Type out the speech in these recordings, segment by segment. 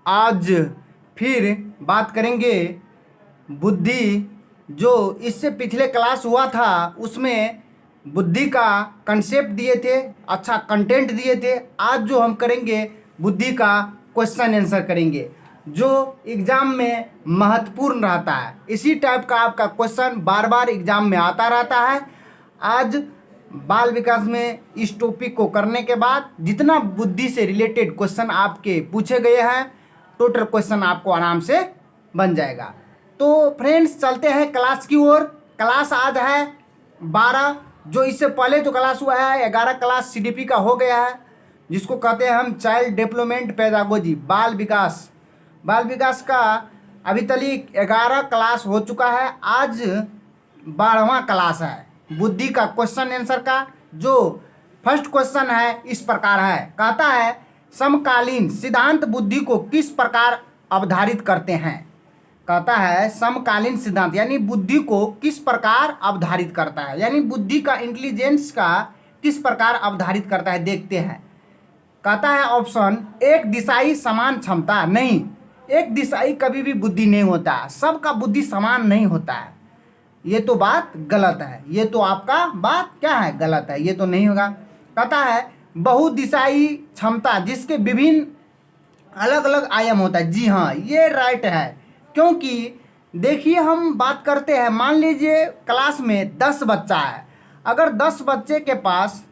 आज फिर बात करेंगे बुद्धि। जो इससे पिछले क्लास हुआ था उसमें बुद्धि का कंसेप्ट दिए थे, अच्छा कंटेंट दिए थे। आज जो हम करेंगे बुद्धि का क्वेश्चन आंसर करेंगे जो एग्ज़ाम में महत्वपूर्ण रहता है। इसी टाइप का आपका क्वेश्चन बार बार एग्ज़ाम में आता रहता है। आज बाल विकास में इस टॉपिक को करने के बाद जितना बुद्धि से रिलेटेड क्वेश्चन आपके पूछे गए हैं, टोटल क्वेश्चन आपको आराम से बन जाएगा। तो फ्रेंड्स चलते हैं क्लास की ओर। क्लास आज है 12, जो इससे पहले तो क्लास हुआ है 11 क्लास सीडीपी का हो गया है, जिसको कहते हैं हम चाइल्ड डेवलपमेंट पेडागोजी, बाल विकास। बाल विकास का अभी तक 11 क्लास हो चुका है। आज 12वां क्लास है बुद्धि का क्वेश्चन आंसर का। जो फर्स्ट क्वेश्चन है इस प्रकार है, कहता है समकालीन सिद्धांत बुद्धि को किस प्रकार अवधारित करते हैं। कहता है समकालीन सिद्धांत यानी बुद्धि को किस प्रकार अवधारित करता है, यानी बुद्धि का इंटेलिजेंस का किस प्रकार अवधारित करता है, देखते हैं। कहता है ऑप्शन एक दिशाई समान क्षमता, नहीं, एक दिशाई कभी भी बुद्धि नहीं होता, सबका बुद्धि समान नहीं होता है। ये तो बात गलत है, ये तो आपका बात क्या है, गलत है, ये तो नहीं होगा। कहता है बहुदिशाई क्षमता जिसके विभिन्न अलग अलग आयाम होता है। जी हाँ, ये राइट है, क्योंकि देखिए हम बात करते हैं, मान लीजिए क्लास में 10 बच्चा है, अगर 10 बच्चे के पास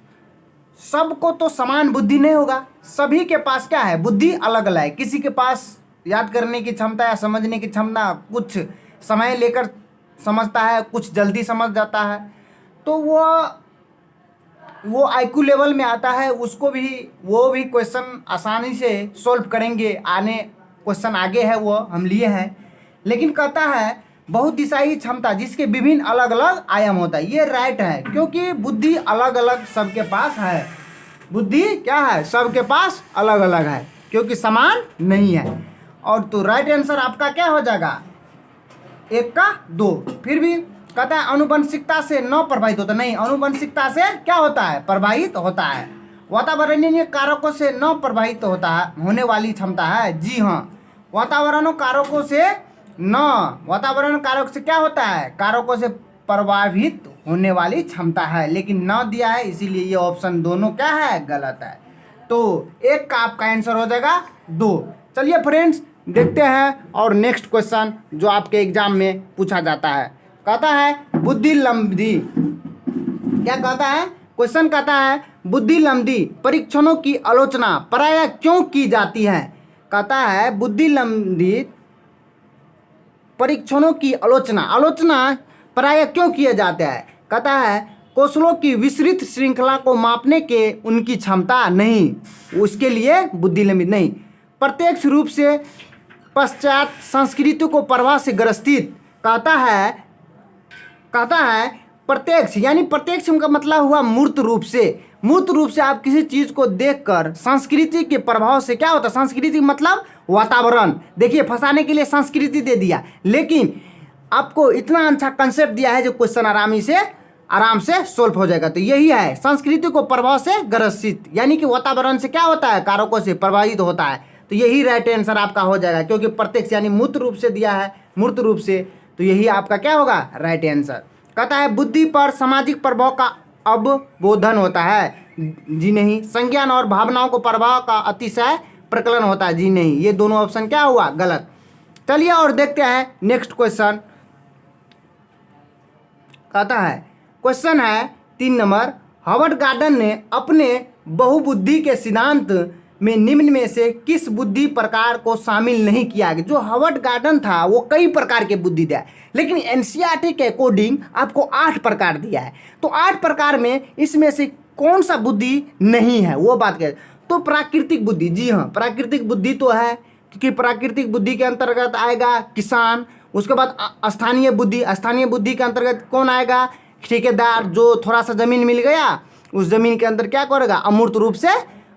सबको तो समान बुद्धि नहीं होगा, सभी के पास क्या है, बुद्धि अलग अलग है। किसी के पास याद करने की क्षमता या समझने की क्षमता, कुछ समय लेकर समझता है, कुछ जल्दी समझ जाता है, तो वो आईक्यू लेवल में आता है, उसको भी वो भी क्वेश्चन आसानी से सॉल्व करेंगे। आने क्वेश्चन आगे है वो हम लिए हैं। लेकिन कहता है बहुदिशाई क्षमता जिसके विभिन्न अलग अलग आयाम होता है, ये राइट है, क्योंकि बुद्धि अलग अलग सबके पास है। बुद्धि क्या है, सबके पास अलग अलग है, क्योंकि समान नहीं है। और तो राइट आंसर आपका क्या हो जाएगा, 1 का 2। फिर भी कहता है अनुवंशिकता से न प्रभावित होता, नहीं, अनुवंशिकता से क्या होता है, प्रभावित होता है। वातावरणीय कारकों से न प्रभावित होता है, होने वाली क्षमता है। जी हाँ, वातावरण कारकों से न, वातावरण कारक से क्या होता है, कारकों से प्रभावित होने वाली क्षमता है, लेकिन न दिया है, इसीलिए ये ऑप्शन दोनों क्या है, गलत है। तो 1 का आपका आंसर हो जाएगा 2। चलिए फ्रेंड्स देखते हैं और नेक्स्ट क्वेश्चन जो आपके एग्जाम में पूछा जाता है। कहता है बुद्धि लब्धि, क्या कहता है, क्वेश्चन कहता है बुद्धि लब्धि परीक्षणों की आलोचना प्रायः क्यों की जाती है। कहता है बुद्धि लब्धि परीक्षणों की आलोचना प्रायः क्यों किए जाते हैं। कहता है कौशलों की विस्तृत श्रृंखला को मापने के उनकी क्षमता नहीं, उसके लिए बुद्धि लब्धि नहीं। प्रत्यक्ष रूप से पश्चात संस्कृति को प्रभाव से ग्रसित, कहता है प्रत्यक्ष, यानी प्रत्यक्ष का मतलब हुआ मूर्त रूप से आप किसी चीज़ को देखकर संस्कृति के प्रभाव से क्या होता है, संस्कृति मतलब वातावरण। देखिए फंसाने के लिए संस्कृति दे दिया, लेकिन आपको इतना अच्छा कंसेप्ट दिया है जो क्वेश्चन आराम से सोल्व हो जाएगा। तो यही है, संस्कृति को प्रभाव से ग्रसित, यानी कि वातावरण से क्या होता है, कारकों से प्रभावित होता है। तो यही राइट आंसर आपका हो जाएगा, क्योंकि प्रत्यक्ष यानी मूर्त रूप से दिया है, मूर्त रूप से, तो यही आपका क्या होगा, राइट आंसर। कहता है बुद्धि पर सामाजिक प्रभाव का अवबोधन होता है। जी नहीं। संज्ञान और भावनाओं को प्रभाव का अतिशय प्रकलन होता है। जी नहीं, ये दोनों ऑप्शन क्या हुआ, गलत। चलिए और देखते हैं नेक्स्ट क्वेश्चन। कहता है क्वेश्चन है 3 नंबर, हार्वर्ड गार्डन ने अपने बहुबुद्धि के सिद्धांत में निम्न में से किस बुद्धि प्रकार को शामिल नहीं किया गया। जो हार्वर्ड गार्डन था वो कई प्रकार के बुद्धि दिया है, लेकिन एनसीईआरटी के अकॉर्डिंग आपको 8 प्रकार दिया है। तो 8 प्रकार में इसमें से कौन सा बुद्धि नहीं है वो बात करें तो प्राकृतिक बुद्धि। जी हाँ, प्राकृतिक बुद्धि तो है, क्योंकि प्राकृतिक बुद्धि के अंतर्गत आएगा किसान। उसके बाद स्थानीय बुद्धि के अंतर्गत कौन आएगा, ठेकेदार, जो थोड़ा सा ज़मीन मिल गया उस ज़मीन के अंदर क्या करेगा, अमूर्त रूप से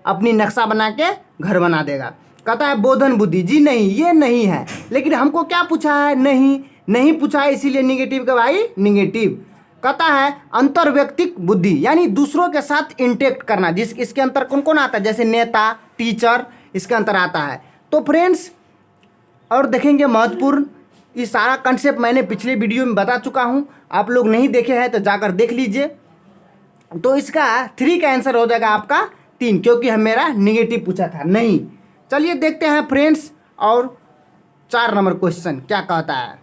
अपनी नक्शा बना के घर बना देगा। कहता है बोधन बुद्धि। जी नहीं, ये नहीं है, लेकिन हमको क्या पूछा है, नहीं पूछा है, इसीलिए निगेटिव का भाई निगेटिव। कहता है अंतर्व्यक्तिक बुद्धि, यानी दूसरों के साथ इंटेक्ट करना, इसके अंतर कौन कौन आता है, जैसे नेता, टीचर, इसके अंतर आता है। तो फ्रेंड्स और देखेंगे महत्वपूर्ण। ये सारा कंसेप्ट मैंने पिछले वीडियो में बता चुका हूँ, आप लोग नहीं देखे हैं तो जाकर देख लीजिए। तो इसका 3 का आंसर हो जाएगा आपका 3, क्योंकि हम मेरा निगेटिव पूछा था नहीं। चलिए देखते हैं फ्रेंड्स, और 4 नंबर क्वेश्चन क्या कहता है।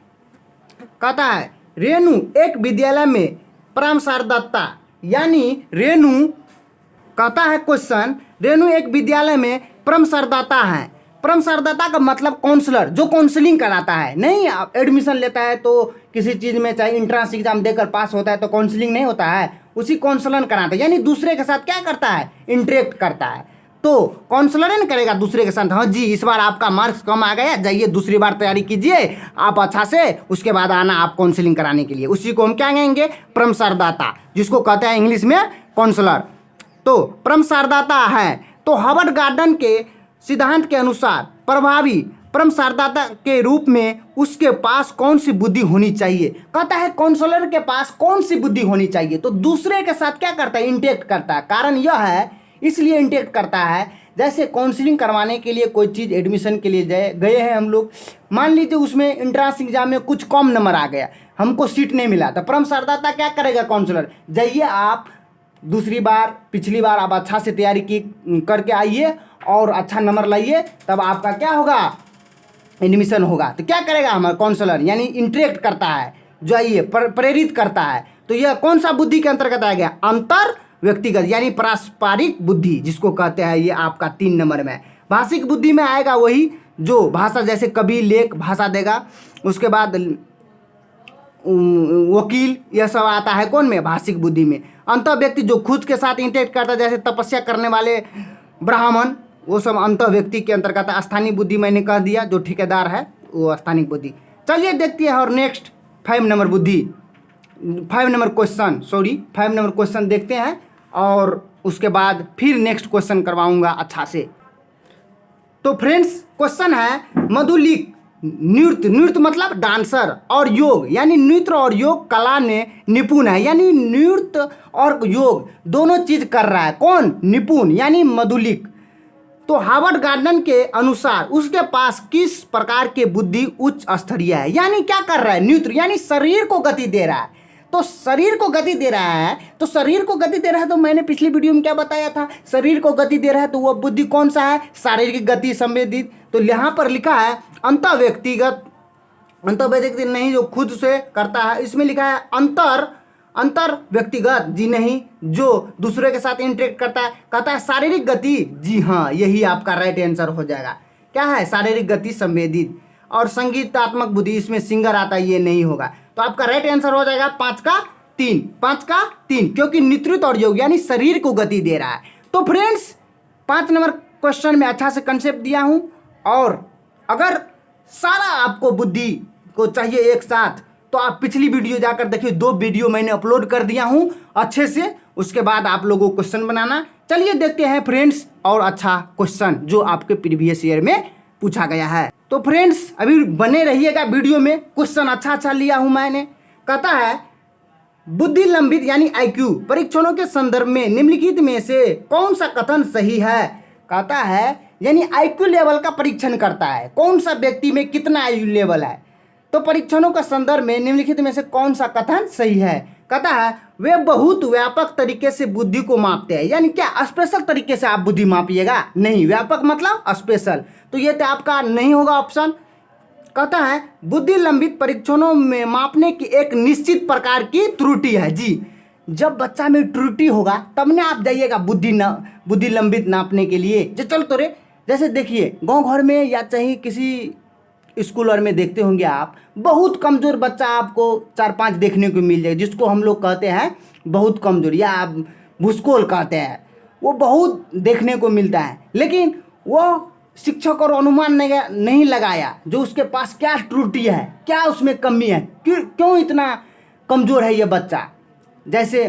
कहता है रेणु एक विद्यालय में परमसारदाता, यानी रेणु, कहता है क्वेश्चन, रेणु एक विद्यालय में परमसारदाता है। परमसारदाता का मतलब काउंसलर, जो काउंसलिंग कराता है। नहीं, आप एडमिशन लेता है तो किसी चीज़ में, चाहे इंट्रांस एग्जाम देकर पास होता है तो काउंसलिंग नहीं होता है, उसी काउंसलर कराता है, यानी दूसरे के साथ क्या करता है, इंटरेक्ट करता है। तो काउंसलर ही ना करेगा दूसरे के साथ, हाँ जी इस बार आपका मार्क्स कम आ गया, जाइए दूसरी बार तैयारी कीजिए आप अच्छा से, उसके बाद आना आप काउंसलिंग कराने के लिए। उसी को हम क्या कहेंगे, परमसारदाता, जिसको कहते हैं इंग्लिश में काउंसलर। तो परमसारदाता है। तो हार्वर्ड गार्डन के सिद्धांत के अनुसार प्रभावी परमसारदाता के रूप में उसके पास कौन सी बुद्धि होनी चाहिए। कहता है काउंसलर के पास कौन सी बुद्धि होनी चाहिए, तो दूसरे के साथ क्या करता है, इंटरेक्ट करता है। कारण यह है, इसलिए इंटरेक्ट करता है, जैसे काउंसलिंग करवाने के लिए कोई चीज़ एडमिशन के लिए गए हैं हम लोग, मान लीजिए उसमें इंट्रांस एग्जाम में कुछ कम नंबर आ गया, हमको सीट नहीं मिला, तो परमसारदाता क्या करेगा, काउंसलर, जाइए आप दूसरी बार, पिछली बार आप अच्छा से तैयारी की करके आइए और अच्छा नंबर लाइए, तब आपका क्या होगा, एडमिशन होगा। तो क्या करेगा हमारा काउंसलर, यानी इंटरेक्ट करता है, जाइए प्रेरित करता है। तो यह कौन सा बुद्धि के अंतर्गत आ गया, अंतर व्यक्तिगत, यानी पारस्परिक बुद्धि, जिसको कहते हैं ये आपका 3 नंबर में। भाषिक बुद्धि में आएगा वही जो भाषा, जैसे कवि लेख भाषा देगा, उसके बाद वकील, यह सब आता है कौन में, भाषिक बुद्धि में। अंत व्यक्ति जो खुद के साथ इंटरेक्ट करता है, जैसे तपस्या करने वाले ब्राह्मण, वो सब अंत व्यक्ति के अंतर्गत। स्थानीय बुद्धि मैंने कह दिया, जो ठेकेदार है वो स्थानीय बुद्धि। चलिए देखते हैं और नेक्स्ट 5 नंबर बुद्धि, 5 नंबर क्वेश्चन, 5 नंबर क्वेश्चन देखते हैं, और उसके बाद फिर नेक्स्ट क्वेश्चन करवाऊंगा अच्छा से। तो फ्रेंड्स क्वेश्चन है, मधुलिक नृत्य मतलब डांसर, और योग, यानी नृत्य और योग कला में निपुण है, यानी नृत्य और योग दोनों चीज कर रहा है, कौन, निपुण, यानी मधुलिक। तो हार्वर्ड गार्डन के अनुसार उसके पास किस प्रकार के बुद्धि उच्च स्तरीय है, यानी क्या कर रहा है, नृत्य, यानी शरीर को गति दे रहा है। तो शरीर को गति दे रहा है, तो शरीर को गति दे रहा है, तो मैंने पिछली वीडियो में क्या बताया था, शरीर को गति दे रहा है, तो वह बुद्धि कौन सा है, शारीरिक गति संवेदित। तो यहाँ पर लिखा है अंत व्यक्तिगत नहीं, जो खुद से करता है, इसमें लिखा है अंतर व्यक्तिगत, जी नहीं, जो दूसरे के साथ इंटरेक्ट करता है। कहता है शारीरिक गति, जी हाँ, यही आपका राइट आंसर हो जाएगा। क्या है, शारीरिक गति संवेदित। और संगीतात्मक बुद्धि, इसमें सिंगर आता है, ये नहीं होगा। तो आपका राइट आंसर हो जाएगा 5 का 3, क्योंकि नेतृत्व और योग, यानी शरीर को गति दे रहा है। तो फ्रेंड्स 5 नंबर क्वेश्चन में अच्छा से कंसेप्ट दिया हूं, और अगर सारा आपको बुद्धि को चाहिए एक साथ, तो आप पिछली वीडियो जाकर देखिए, 2 वीडियो मैंने अपलोड कर दिया हूं अच्छे से, उसके बाद आप लोगों को क्वेश्चन बनाना। चलिए देखते हैं फ्रेंड्स और अच्छा क्वेश्चन जो आपके प्रीवियस ईयर में पूछा गया है। तो फ्रेंड्स अभी बने रहिएगा वीडियो में, क्वेश्चन अच्छा लिया हूं मैंने। कहता है बुद्धि लंबित यानी IQ परीक्षणों के संदर्भ में निम्नलिखित में से कौन सा कथन सही है। कहता है यानी IQ लेवल का परीक्षण करता है, कौन सा व्यक्ति में कितना IQ लेवल है। तो परीक्षणों का संदर्भ में निम्नलिखित में से कौन सा कथन सही है। कहता है वे बहुत व्यापक तरीके से बुद्धि को मापते हैं, यानी क्या स्पेशल तरीके से आप बुद्धि मापिएगा, नहीं, व्यापक मतलब स्पेशल, तो ये तो आपका नहीं होगा ऑप्शन। कहता है बुद्धि लंबित परीक्षणों में मापने की एक निश्चित प्रकार की त्रुटि है। जी, जब बच्चा में त्रुटि होगा तब ना आप जाइएगा बुद्धि लंबित नापने के लिए। जो चल तो रे, जैसे देखिए गांव घर में या चाहे किसी स्कूल और में देखते होंगे आप, बहुत कमज़ोर बच्चा आपको 4-5 देखने को मिल जाएगा, जिसको हम लोग कहते हैं बहुत कमज़ोर या आप भूसकोल कहते हैं, वो बहुत देखने को मिलता है। लेकिन वो शिक्षक और अनुमान नहीं लगाया जो उसके पास क्या त्रुटि है, क्या उसमें कमी है, क्यों इतना कमज़ोर है ये बच्चा। जैसे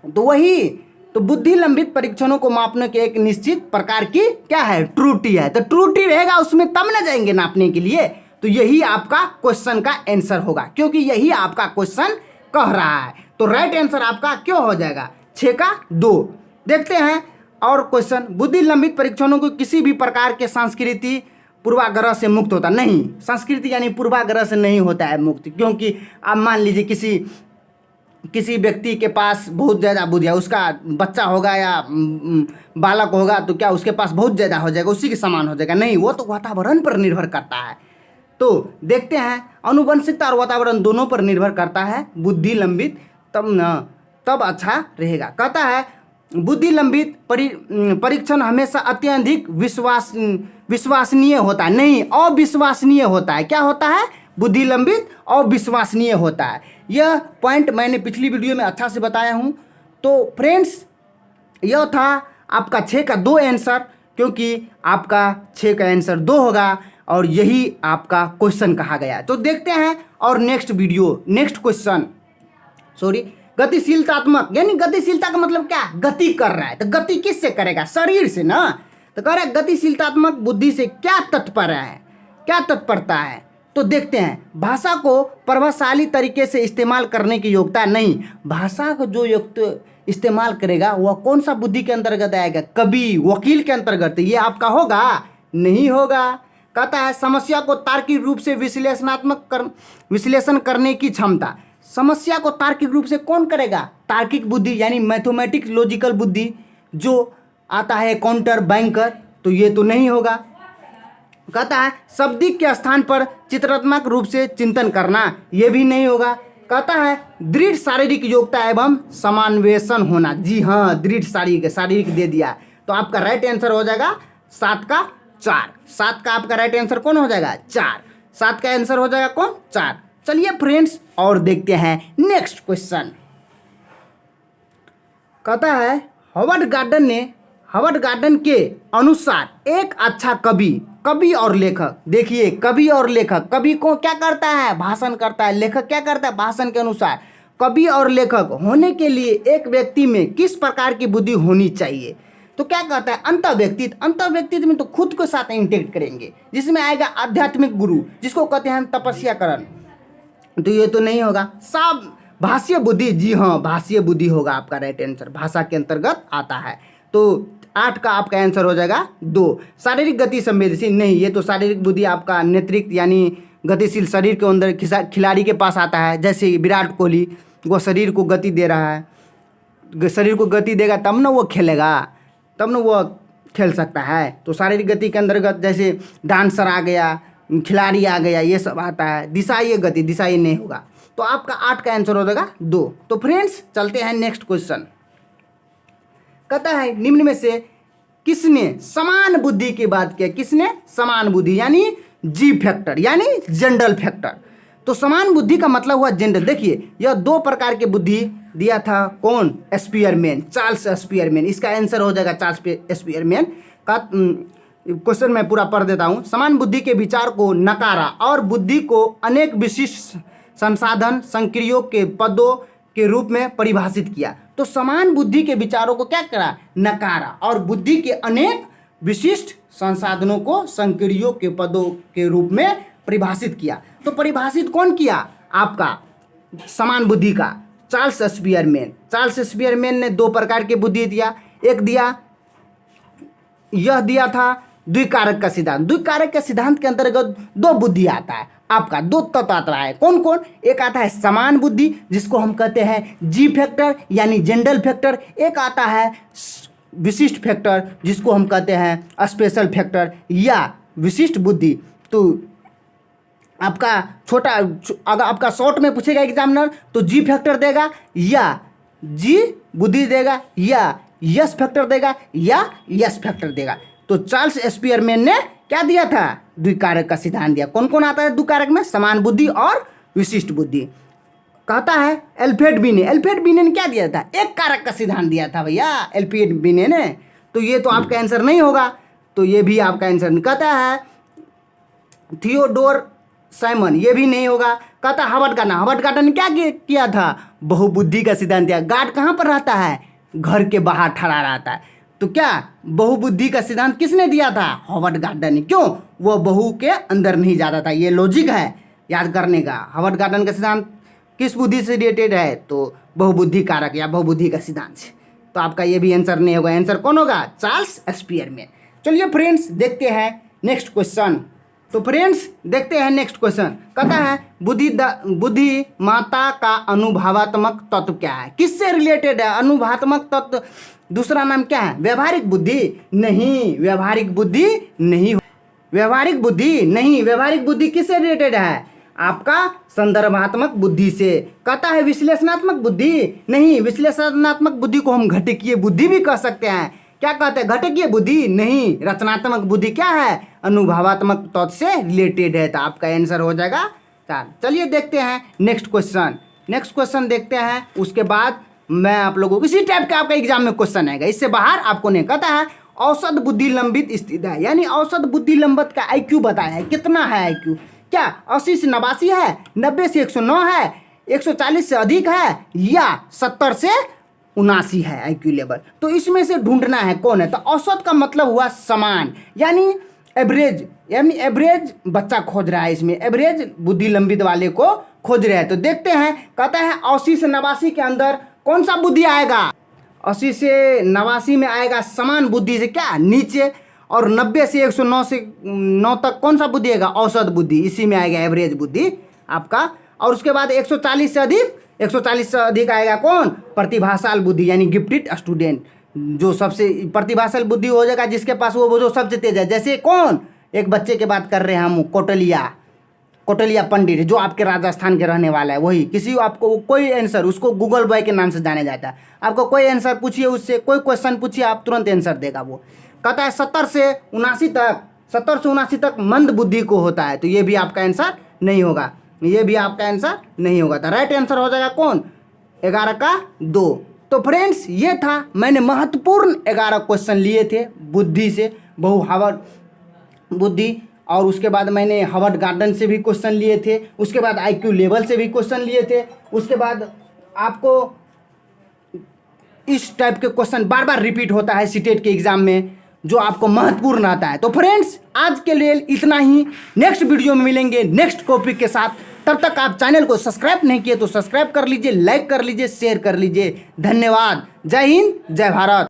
तो वही तो बुद्धि लंबित परीक्षणों को मापने के एक निश्चित प्रकार की क्या है, त्रुटि है। तो त्रुटि रहेगा उसमें तब ना जाएंगे नापने के लिए। तो यही आपका क्वेश्चन का आंसर होगा, क्योंकि यही आपका क्वेश्चन कह रहा है। तो राइट आंसर आपका क्यों हो जाएगा, 6 का 2। देखते हैं और क्वेश्चन, बुद्धि लंबित परीक्षणों को किसी भी प्रकार के संस्कृति पूर्वाग्रह से मुक्त होता नहीं, संस्कृति यानी पूर्वाग्रह से नहीं होता है मुक्त। क्योंकि आप मान लीजिए किसी व्यक्ति के पास बहुत ज़्यादा बुद्धि है, उसका बच्चा होगा या बालक होगा तो क्या उसके पास बहुत ज़्यादा हो जाएगा, उसी के समान हो जाएगा? नहीं, वो तो वातावरण पर निर्भर करता है। तो देखते हैं, अनुवंशिकता और वातावरण दोनों पर निर्भर करता है। बुद्धि लंबित तब अच्छा रहेगा। कहता है बुद्धि लंबित परीक्षण हमेशा अत्यधिक विश्वसनीय होता है, नहीं अविश्वसनीय होता है। क्या होता है? बुद्धि लंबित अविश्वसनीय होता है। यह पॉइंट मैंने पिछली वीडियो में अच्छा से बताया हूँ। तो फ्रेंड्स, यह था आपका 6 का 2 आंसर, क्योंकि आपका 6 का आंसर 2 होगा और यही आपका क्वेश्चन कहा गया। तो देखते हैं और नेक्स्ट क्वेश्चन, गतिशीलतात्मक, यानी गतिशीलता का मतलब क्या? गति कर रहा है। तो गति किससे करेगा? शरीर से ना। तो कह रहा है गतिशीलतात्मक बुद्धि से क्या तात्पर्य है, क्या तत्परता है? तो देखते हैं, भाषा को प्रभावशाली तरीके से इस्तेमाल करने की योग्यता नहीं। भाषा को जो इस्तेमाल करेगा वह कौन सा बुद्धि के अंतर्गत आएगा? कवि, वकील के अंतर्गत। ये आपका होगा? नहीं होगा। कहता है समस्या को तार्किक रूप से विश्लेषण करने की क्षमता। समस्या को तार्किक रूप से कौन करेगा? तार्किक बुद्धि, यानी मैथमेटिक लॉजिकल बुद्धि जो आता है काउंटर बैंकर। तो ये तो नहीं होगा। कहता है शब्दिक के स्थान पर चित्रात्मक रूप से चिंतन करना, यह भी नहीं होगा। कहता है दृढ़ शारीरिक योग्यता एवं समान्वेषण होना। जी हाँ, दृढ़ शारीरिक दे दिया। तो आपका राइट आंसर हो जाएगा 7 का 4। 7 का आपका राइट आंसर कौन हो जाएगा? 4। 7 का आंसर हो जाएगा कौन? 4। चलिए फ्रेंड्स, और देखते हैं नेक्स्ट क्वेश्चन। कहता है हवर्ड गार्डन के अनुसार एक अच्छा कवि और लेखक। देखिए, कवि और लेखक, कवि को क्या करता है? भाषण करता है। लेखक क्या करता है? भाषण के अनुसार। कवि और लेखक होने के लिए एक व्यक्ति में किस प्रकार की बुद्धि होनी चाहिए? तो क्या कहता है? अंतर्व्यक्तित्व में तो खुद को साथ इंटेक्ट करेंगे, जिसमें आएगा आध्यात्मिक गुरु, जिसको कहते हैं हम तपस्या करण। तो ये तो नहीं होगा। भाषीय बुद्धि, जी हाँ, भाषीय बुद्धि होगा आपका राइट आंसर, भाषा के अंतर्गत आता है। तो 8 का आपका आंसर हो जाएगा 2। शारीरिक गति संवेदनशील, नहीं, ये तो शारीरिक बुद्धि आपका नेतृत्व यानी गतिशील शरीर के अंदर खिलाड़ी के पास आता है। जैसे विराट कोहली, वो शरीर को गति दे रहा है, शरीर को गति देगा तब ना वो खेलेगा, तब ना वो खेल सकता है। तो शारीरिक गति के अंतर्गत जैसे डांसर आ गया, खिलाड़ी आ गया, ये सब आता है। दिशाई गति, दिशाई नहीं होगा। तो आपका 8 का आंसर हो जाएगा 2। तो फ्रेंड्स, चलते हैं नेक्स्ट क्वेश्चन। कहता है निम्न में से किसने समान बुद्धि की बात किया? किसने समान बुद्धि, यानी जी फैक्टर, यानी जनरल फैक्टर। तो समान बुद्धि का मतलब हुआ जनरल। देखिए, यह 2 प्रकार की बुद्धि दिया था। कौन? Spearman, Charles Spearman. इसका आंसर हो जाएगा चार्ल्स स्पीयरमैन का। क्वेश्चन मैं पूरा पढ़ देता हूँ। समान बुद्धि के विचार को नकारा और बुद्धि को अनेक विशिष्ट संसाधन संक्रियों के पदों के रूप में परिभाषित किया। तो समान बुद्धि के विचारों को क्या करा? नकारा और बुद्धि के अनेक विशिष्ट संसाधनों को संक्रियों के पदों के रूप में परिभाषित किया। तो परिभाषित कौन किया? आपका समान बुद्धि का चार्ल्स स्पीयरमैन। चार्ल्स स्पीयरमैन ने 2 प्रकार की बुद्धि दिया। एक यह दिया था द्विकारक का सिद्धांत। द्विकारक के सिद्धांत के अंतर्गत 2 बुद्धि आता है आपका, 2 तत्व आता है। कौन कौन? एक आता है समान बुद्धि, जिसको हम कहते हैं जी फैक्टर यानी जनरल फैक्टर। एक आता है विशिष्ट फैक्टर, जिसको हम कहते हैं स्पेशल फैक्टर या विशिष्ट बुद्धि। तो आपका अगर आपका शॉर्ट में पूछेगा एग्जामिनर तो जी फैक्टर देगा या जी बुद्धि देगा या यस फैक्टर देगा या यस फैक्टर देगा। तो चार्ल्स स्पीयरमैन ने क्या दिया था? द्विकारक का सिद्धांत दिया। कौन कौन आता है द्विकारक में? समान बुद्धि और विशिष्ट बुद्धि। कहता है एल्फ्रेड बिने ने क्या दिया था? एक कारक का सिद्धांत दिया था भैया, एल्फ्रेड बिने ने। तो ये तो आपका आंसर नहीं होगा, तो ये भी आपका आंसर नहीं। कहता है थियोडोर साइमन, ये भी नहीं होगा। कहता है हवर्ड गार्डन ने क्या किया था? बहुबुद्धि का सिद्धांत दिया। गार्ड कहाँ पर रहता है? घर के बाहर खड़ा रहता है। तो क्या बहुबुद्धि का सिद्धांत किसने दिया था? हवर्ड गार्डन ने। क्यों? वो बहु के अंदर नहीं जाता था। ये लॉजिक है याद करने का। हवर्ड गार्डन का सिद्धांत किस बुद्धि से रिलेटेड है? तो बहुबुद्धि कारक या बहुबुद्धि का सिद्धांत से। तो आपका ये भी आंसर नहीं होगा। आंसर कौन होगा? Charles Spearman. चलिए फ्रेंड्स, देखते हैं नेक्स्ट क्वेश्चन। तो फ्रेंड्स देखते हैं नेक्स्ट क्वेश्चन। कहता है बुद्धि माता का अनुभवात्मक तत्व क्या है? किससे रिलेटेड है अनुभवात्मक तत्व? दूसरा नाम क्या है? व्यवहारिक बुद्धि? नहीं, व्यवहारिक बुद्धि नहीं। व्यवहारिक बुद्धि नहीं। व्यवहारिक बुद्धि किससे रिलेटेड है? आपका संदर्भात्मक बुद्धि से। कहता है विश्लेषणात्मक बुद्धि? नहीं, विश्लेषणात्मक बुद्धि को हम घटकीय बुद्धि भी कह सकते हैं। क्या कहते हैं? घटकीय बुद्धि? नहीं। रचनात्मक बुद्धि क्या है? अनुभवात्मक तत्व से रिलेटेड है। तो आपका आंसर हो जाएगा 4। चलिए देखते हैं नेक्स्ट क्वेश्चन। नेक्स्ट क्वेश्चन देखते हैं, उसके बाद मैं आप लोगों को इसी टाइप का आपका एग्जाम में क्वेश्चन आएगा, इससे बाहर आपको नहीं। कहता है औसत बुद्धि लंबित स्थित है, यानी औसत बुद्धि लंबित का IQ बताया है। कितना है IQ? क्या 80 से 89 है, 90 से 109 है, 140 से अधिक है, या 70 से 79 है IQ लेवल? तो इसमें से ढूंढना है कौन है। तो औसत का मतलब हुआ समान, यानी एवरेज, यानी एवरेज बच्चा खोज रहा है। इसमें एवरेज बुद्धि लंबित वाले को खोज रहे हैं। तो देखते हैं। कहता है 80 से 89 के अंदर कौन सा बुद्धि आएगा? 80 से 89 में आएगा समान बुद्धि से क्या? नीचे। और 90 से 109 से 9 तक कौन सा बुद्धि आएगा? औसत बुद्धि। इसी में आएगा एवरेज बुद्धि आपका। और उसके बाद 140 से अधिक, 140 से अधिक आएगा कौन? प्रतिभाशाल बुद्धि, यानी गिफ्टेड स्टूडेंट। जो सबसे प्रतिभाशाल बुद्धि हो जाएगा जिसके पास वो जो सबसे तेज है। जैसे कौन? एक बच्चे की बात कर रहे हैं हम, कौटिल्य पंडित, जो आपके राजस्थान के रहने वाला है। वही किसी आपको कोई आंसर, उसको गूगल बॉय के नाम से जाने जाता है। आपको कोई आंसर पूछिए उससे, कोई क्वेश्चन पूछिए, आप तुरंत आंसर देगा वो। कहता है 70 से 79 तक मंद बुद्धि को होता है। तो ये भी आपका आंसर नहीं होगा, ये भी आपका आंसर नहीं होगा। तो राइट आंसर हो जाएगा कौन? 11 का 2। तो फ्रेंड्स ये था, मैंने महत्वपूर्ण 11 क्वेश्चन लिए थे बुद्धि से, बहुहावर्ड बुद्धि। और उसके बाद मैंने हार्वर्ड गार्डन से भी क्वेश्चन लिए थे। उसके बाद IQ लेवल से भी क्वेश्चन लिए थे। उसके बाद आपको इस टाइप के क्वेश्चन बार बार रिपीट होता है सीटेट के एग्जाम में, जो आपको महत्वपूर्ण आता है। तो फ्रेंड्स आज के लिए इतना ही। नेक्स्ट वीडियो में मिलेंगे नेक्स्ट टॉपिक के साथ। तब तक आप चैनल को सब्सक्राइब नहीं किए तो सब्सक्राइब कर लीजिए, लाइक कर लीजिए, शेयर कर लीजिए। धन्यवाद। जय हिंद, जय भारत।